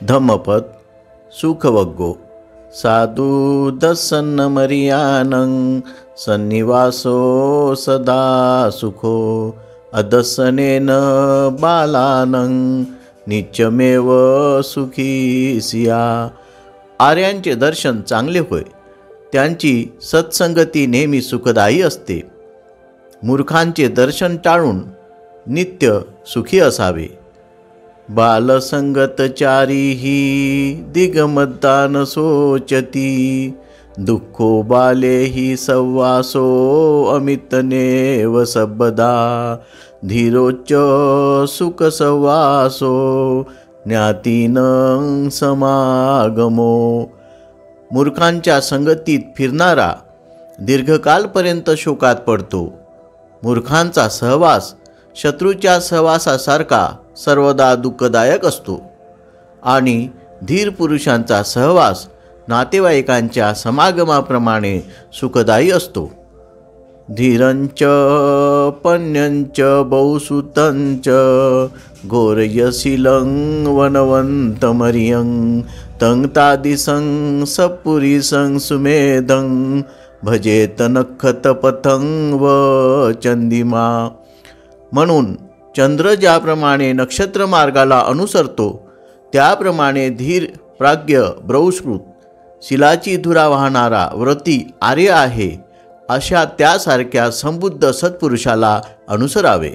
धम्मपद सुखवग्गो साधु दस्सन्नमरियानं सन्निवासो सदा सुखो अदस्सनेन बालानं नित्यमेव सुखी सिया। आर्यांचे दर्शन चांगले होय, त्यांची सत्संगती नेहमी सुखदायी असते। मूर्खांचे दर्शन टाळून नित्य सुखी असावे। बालसंगतचारी ही दिगमद्दान शोचती दुःखो बाले ही सव्वासो अमितनेव सबदा धीरोच्च सुख सव्वासो ज्ञातीनं समागमो। मूर्खांच्या संगतीत फिरणारा दीर्घकालपर्यंत शोकात पडतो। मूर्खांचा सहवास शत्रूच्या सहवासासारखा सर्वदा दुःखदायक असतो आणि धीर पुरुषांचा सहवास नातेवाईकांच्या समागमाप्रमाणे सुखदायी असतो। धीरंच पन्यंच बहुसुतंच घोरयशीलं वनवंतमरियं तं तादिसं सपुरीसं सुमेधं भजेत नखतपथं व चंदिमा। म्हणून चंद्र ज्याप्रमाणे नक्षत्र मार्गाला अनुसरतो त्याप्रमाणे धीर प्राज्ञ बृहस्पृत शिलाची धुरा वाहणारा व्रती आर्य आहे, अशा त्यासारख्या संबुद्ध सत्पुरुषाला अनुसरावे।